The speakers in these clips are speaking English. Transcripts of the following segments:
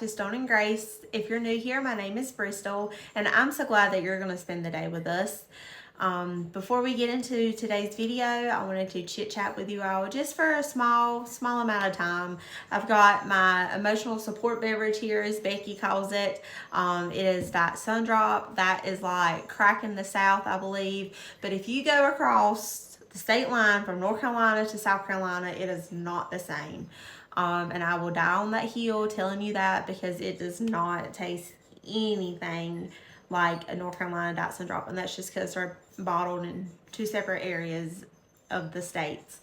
to Stone and Grace. If you're new here, my name is Bristol, and I'm so glad that you're going to spend the day with us. Before we get into today's video, I wanted to chit chat with you all just for a small amount of time. I've got my emotional support beverage here, as Becky calls it. It is that Sundrop. That is like crack in the South, I believe. But if you go across the state line from North Carolina to South Carolina, it is not the same. And I will die on that hill telling you that, because it does not taste anything like a North Carolina Dyson Drop, and that's just because they're bottled in two separate areas of the states.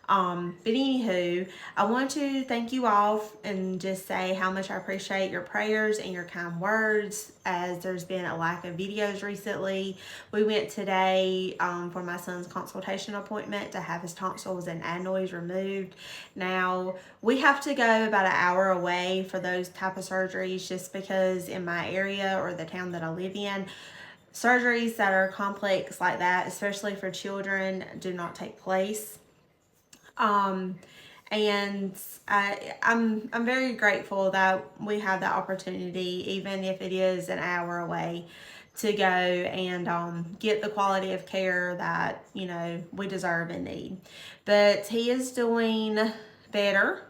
But anywho, I want to thank you all and just say how much I appreciate your prayers and your kind words, as there's been a lack of videos recently. We went today for my son's consultation appointment to have his tonsils and adenoids removed. Now, we have to go about an hour away for those type of surgeries, just because in my area or the town that I live in, surgeries that are complex like that, especially for children, do not take place. And I'm very grateful that we have that opportunity, even if it is an hour away, to go and get the quality of care that, you know, we deserve and need. But he is doing better.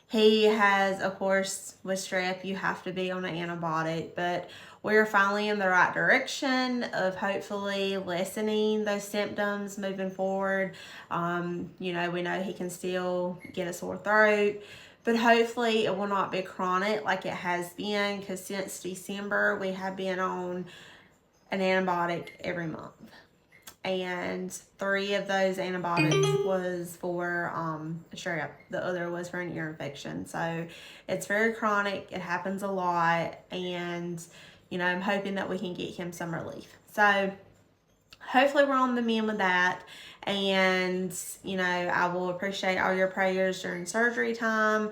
He has, of course, with strep, you have to be on an antibiotic, but we're finally in the right direction of hopefully lessening those symptoms moving forward. You know, we know he can still get a sore throat, but hopefully it will not be chronic like it has been, because since December, we have been on an antibiotic every month. And 3 of those antibiotics was for strep. The other was for an ear infection. So it's very chronic. It happens a lot. And, you know, I'm hoping that we can get him some relief. So hopefully we're on the mend with that. And, you know, I will appreciate all your prayers during surgery time.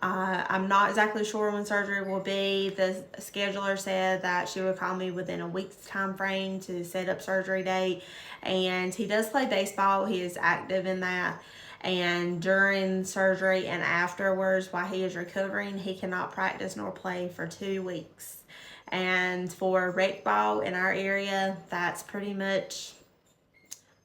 I'm not exactly sure when surgery will be. The scheduler said that she would call me within a week's time frame to set up surgery date. And he does play baseball. He is active in that. And during surgery and afterwards, while he is recovering, he cannot practice nor play for 2 weeks. And for rec ball in our area, that's pretty much,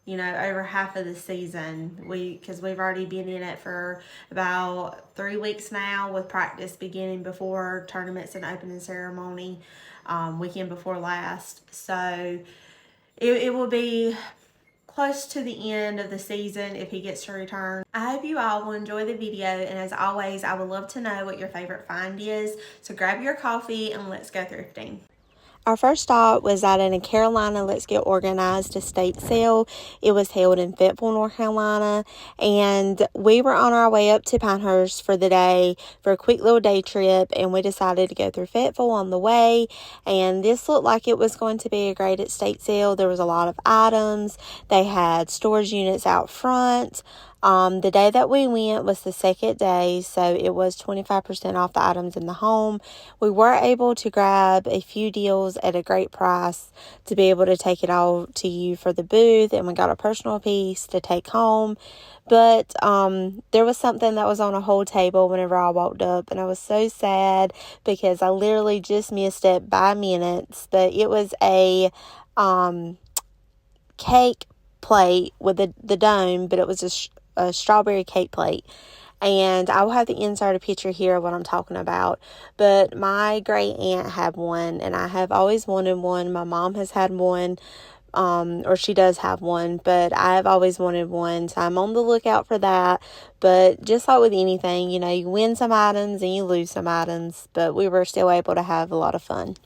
you know, over half of the season, because we've already been in it for about 3 weeks now, with practice beginning before tournaments and opening ceremony, weekend before last. So it will be close to the end of the season if he gets to return. I hope you all will enjoy the video, and as always, I would love to know what your favorite find is. So grab your coffee and let's go thrifting. Our first stop was at a Carolina Let's Get Organized estate sale. It was held in Fayetteville, North Carolina, and we were on our way up to Pinehurst for the day for a quick little day trip, and we decided to go through Fayetteville on the way. And this looked like it was going to be a great estate sale. There was a lot of items. They had storage units out front. The day that we went was the second day, so it was 25% off the items in the home. We were able to grab a few deals at a great price to be able to take it all to you for the booth, and we got a personal piece to take home. But there was something that was on a whole table whenever I walked up, and I was so sad because I literally just missed it by minutes. But it was a cake plate with the dome, but it was a strawberry cake plate. And I will have to insert a picture here of what I'm talking about. But my great aunt had one, and I have always wanted one. My mom has had one, or she does have one, but I have always wanted one, so I'm on the lookout for that. But just like with anything, you know, you win some items and you lose some items, but we were still able to have a lot of fun.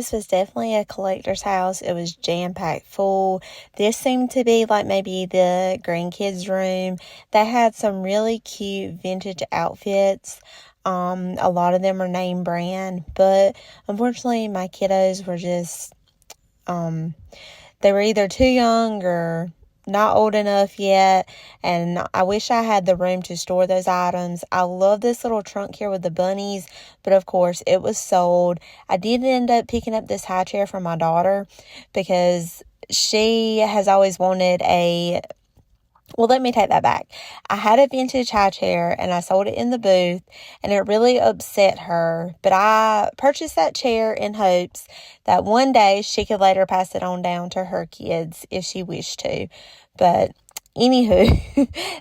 This was definitely a collector's house. It was jam-packed full. This seemed to be like maybe the grandkids' room. They had some really cute vintage outfits. A lot of them are name brand, but unfortunately my kiddos were just, they were either too young or not old enough yet, and I wish I had the room to store those items. I love this little trunk here with the bunnies, but of course it was sold. I did end up picking up this high chair for my daughter because she has always wanted well, let me take that back. I had a vintage high chair and I sold it in the booth, and it really upset her. But I purchased that chair in hopes that one day she could later pass it on down to her kids if she wished to. But anywho,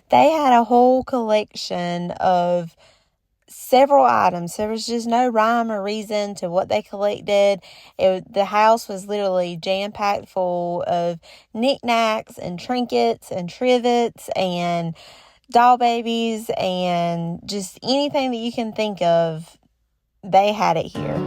they had a whole collection of several items. There was just no rhyme or reason to what they collected. The house was literally jam-packed full of knickknacks and trinkets and trivets and doll babies and just anything that you can think of. They had it here.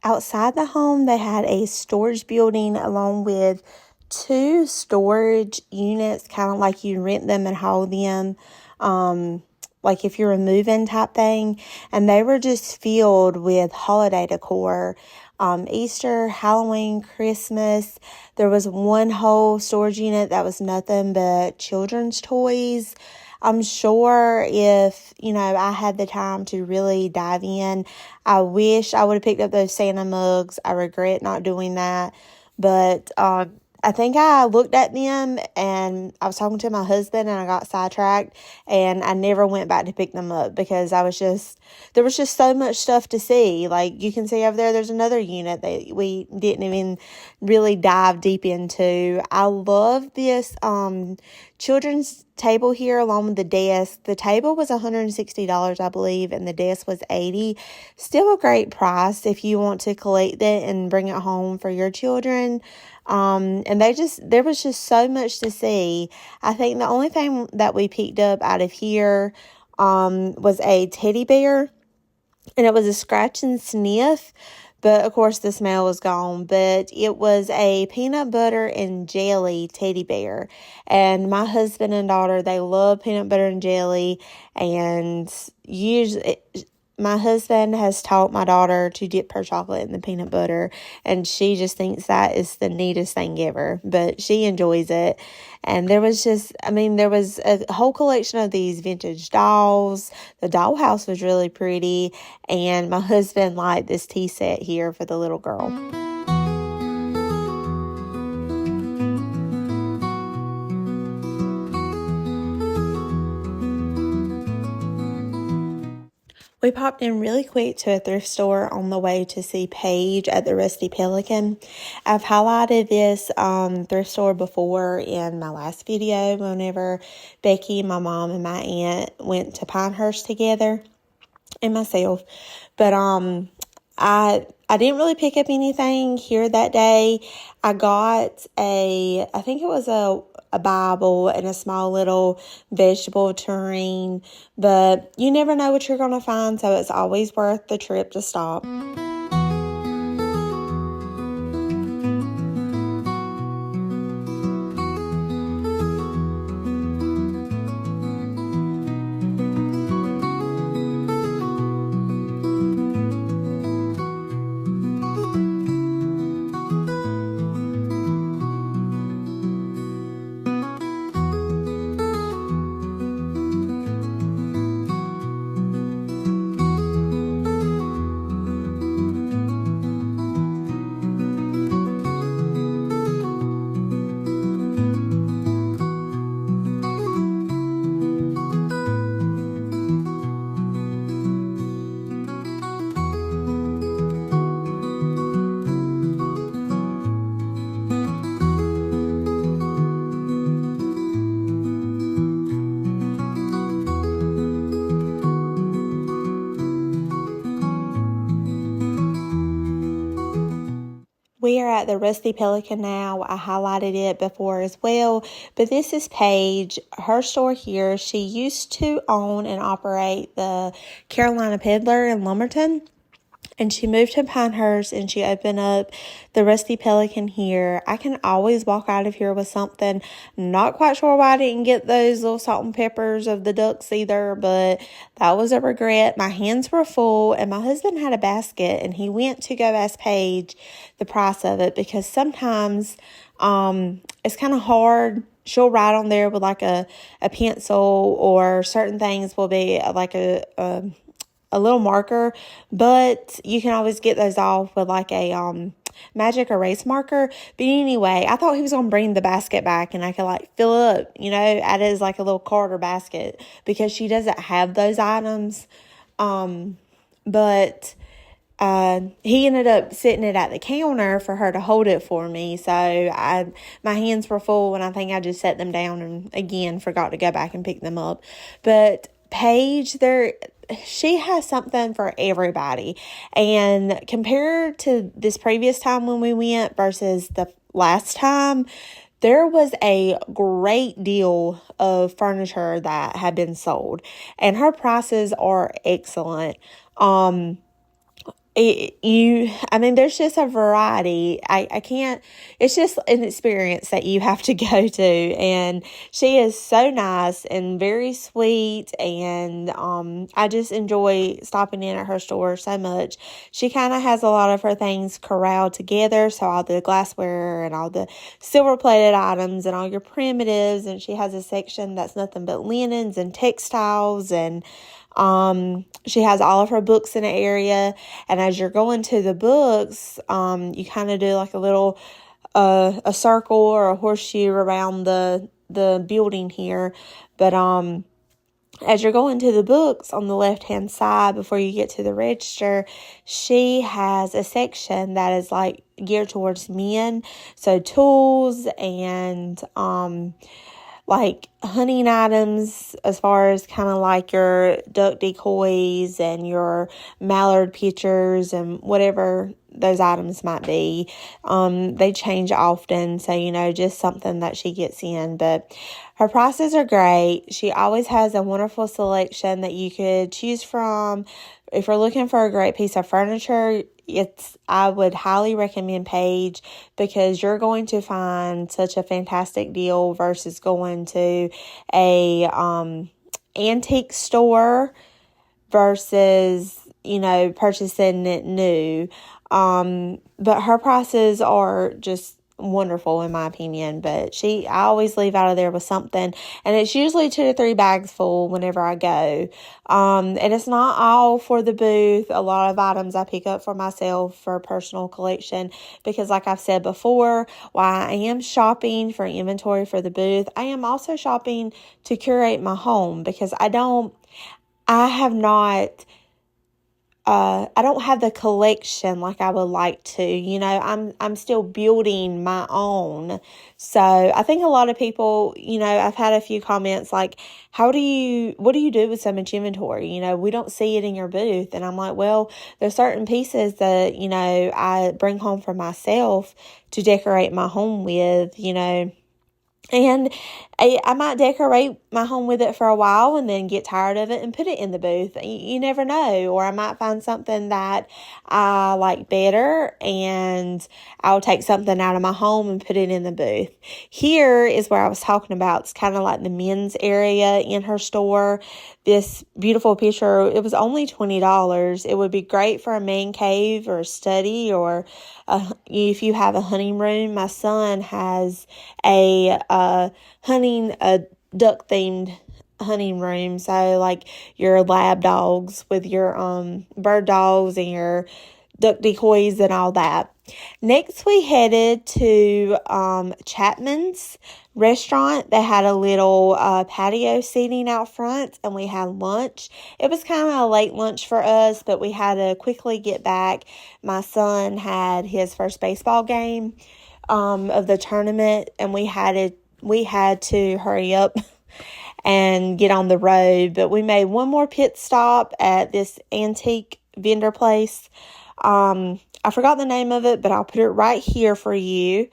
Outside the home, they had a storage building along with 2 storage units, kind of like you rent them and hold them, like if you're a move-in type thing. And they were just filled with holiday decor, Easter, Halloween, Christmas. There was one whole storage unit that was nothing but children's toys. I'm sure if, I had the time to really dive in, I wish I would have picked up those Santa mugs. I regret not doing that. But I think I looked at them and I was talking to my husband and I got sidetracked and I never went back to pick them up because there was just so much stuff to see. Like you can see over there's another unit that we didn't even really dive deep into. I love this children's table here along with the desk. The table was $160, I believe, and the desk was $80. Still a great price if you want to collect it and bring it home for your children. And there was just so much to see. I think the only thing that we picked up out of here, was a teddy bear, and it was a scratch and sniff, but of course the smell was gone. But it was a peanut butter and jelly teddy bear, and my husband and daughter, they love peanut butter and jelly, and usually my husband has taught my daughter to dip her chocolate in the peanut butter, and she just thinks that is the neatest thing ever, but she enjoys it. And there was a whole collection of these vintage dolls. The dollhouse was really pretty, and my husband liked this tea set here for the little girl. We popped in really quick to a thrift store on the way to see Paige at the Rusty Pelican. I've highlighted this thrift store before in my last video whenever Becky, my mom, and my aunt went to Pinehurst together, and myself. But I didn't really pick up anything here that day. I got I think it was a Bible and a small little vegetable tureen, but you never know what you're going to find, so it's always worth the trip to stop. We are at the Rusty Pelican now. I highlighted it before as well, but this is Paige. Her store here, she used to own and operate the Carolina Peddler in Lumberton, and she moved to Pinehurst and she opened up the Rusty Pelican here. I can always walk out of here with something. Not quite sure why I didn't get those little salt and peppers of the ducks either, but that was a regret. My hands were full, and my husband had a basket, and he went to go ask Paige the price of it, because sometimes it's kind of hard. She'll write on there with like a pencil, or certain things will be like a little marker, but you can always get those off with like a magic erase marker. But anyway, I thought he was going to bring the basket back and I could like fill it up, add it as like a little cart or basket, because she doesn't have those items. But he ended up sitting it at the counter for her to hold it for me. So my hands were full, and I think I just set them down and again forgot to go back and pick them up. But Paige, she has something for everybody. And compared to this previous time when we went versus the last time, there was a great deal of furniture that had been sold, and her prices are excellent. There's just a variety. It's just an experience that you have to go to, and she is so nice and very sweet, and I just enjoy stopping in at her store so much. She kind of has a lot of her things corralled together, so all the glassware and all the silver plated items and all your primitives, and she has a section that's nothing but linens and textiles, and she has all of her books in an area. And as you're going to the books, you kind of do like a little a circle or a horseshoe around the building here. But as you're going to the books on the left-hand side before you get to the register, she has a section that is like geared towards men. So tools and like hunting items, as far as kind of like your duck decoys and your mallard pictures and whatever those items might be. They change often, so just something that she gets in. But her prices are great. She always has a wonderful selection that you could choose from. If you're looking for a great piece of furniture, I would highly recommend Paige, because you're going to find such a fantastic deal versus going to a antique store versus purchasing it new. But her prices are just wonderful in my opinion. But I always leave out of there with something, and it's usually 2 to 3 bags full whenever I go. And it's not all for the booth. A lot of items I pick up for myself for personal collection, because like I've said before, while I am shopping for inventory for the booth, I am also shopping to curate my home, because I don't have the collection like I would like to. I'm still building my own. So I think a lot of people, I've had a few comments like, what do you do with so much inventory? We don't see it in your booth. And I'm like, well, there's certain pieces that, I bring home for myself to decorate my home with, and I might decorate my home with it for a while and then get tired of it and put it in the booth. You never know. Or I might find something that I like better, and I'll take something out of my home and put it in the booth. Here is where I was talking about. It's kind of like the men's area in her store. This beautiful picture, it was only $20. It would be great for a man cave or a study, or if you have a hunting room. My son has a duck themed hunting room. So like your lab dogs with your bird dogs and your duck decoys and all that. Next, we headed to Chapman's restaurant. They had a little patio seating out front, and we had lunch. It was kind of a late lunch for us, but we had to quickly get back. My son had his first baseball game of the tournament, and we had to hurry up and get on the road. But we made one more pit stop at this antique vendor place. I forgot the name of it, but I'll put it right here for you.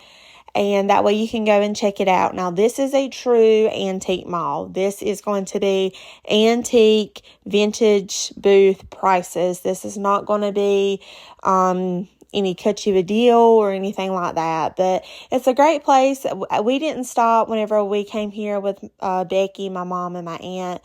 And that way you can go and check it out. Now, this is a true antique mall. This is going to be antique vintage booth prices. This is not going to be any cut you a deal or anything like that. But it's a great place. We didn't stop whenever we came here with Becky, my mom, and my aunt.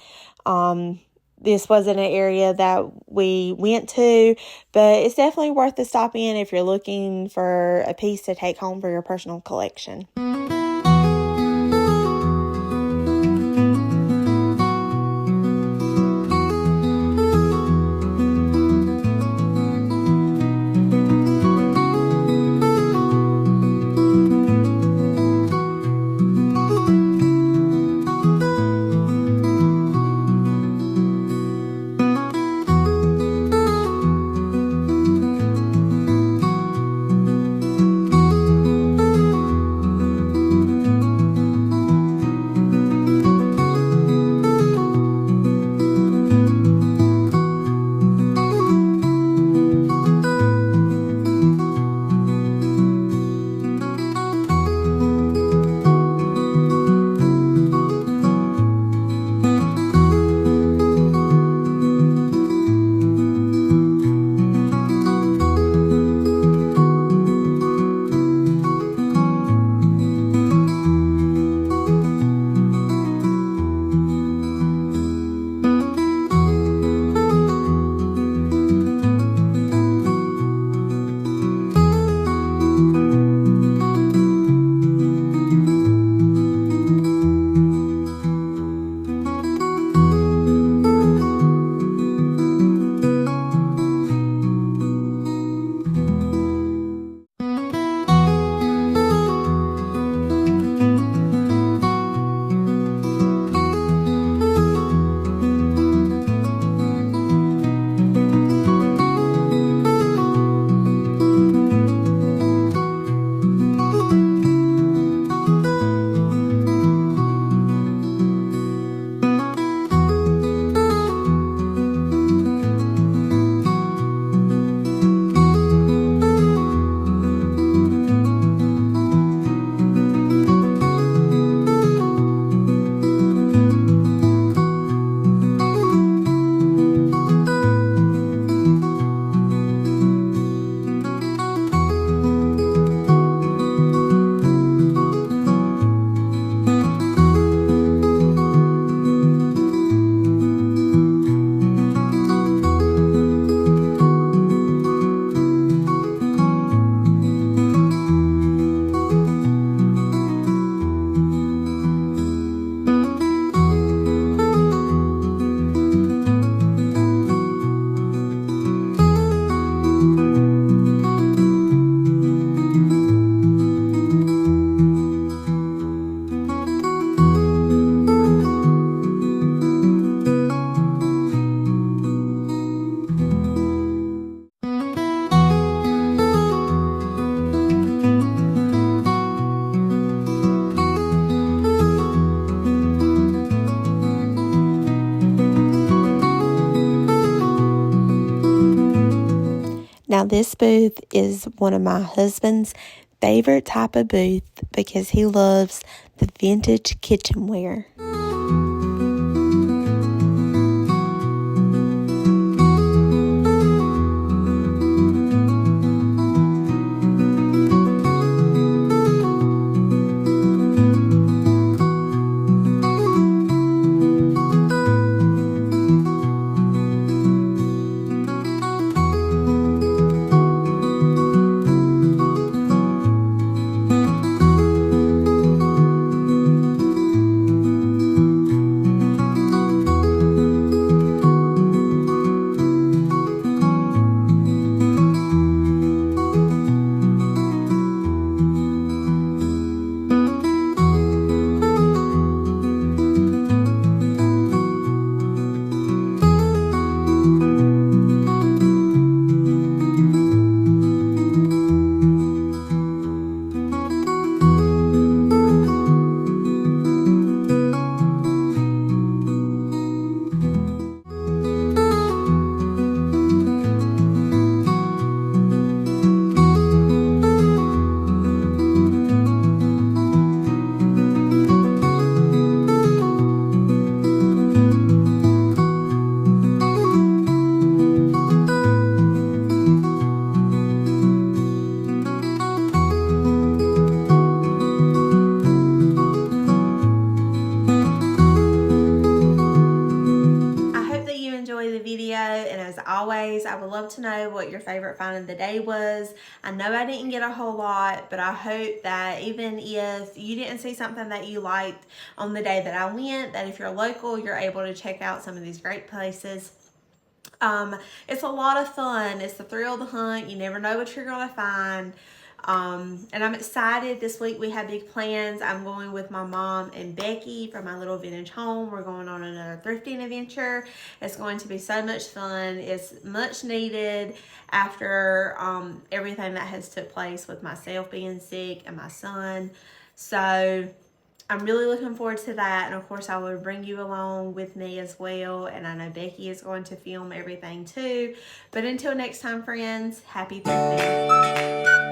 This wasn't an area that we went to, but it's definitely worth the stop in if you're looking for a piece to take home for your personal collection. this booth is one of my husband's favorite type of booth because he loves the vintage kitchenware. And as always, I would love to know what your favorite find of the day was. I know I didn't get a whole lot, but I hope that even if you didn't see something that you liked on the day that I went, that if you're local, you're able to check out some of these great places. It's a lot of fun. It's the thrill of the hunt. You never know what you're going to find. And I'm excited. This week we have big plans. I'm going with my mom and Becky from my little vintage home. We're going on another thrifting adventure. It's going to be so much fun. It's much needed after everything that has took place with myself being sick and my son. So I'm really looking forward to that, and of course I will bring you along with me as well, and I know Becky is going to film everything too. But until next time, friends, happy thrifting.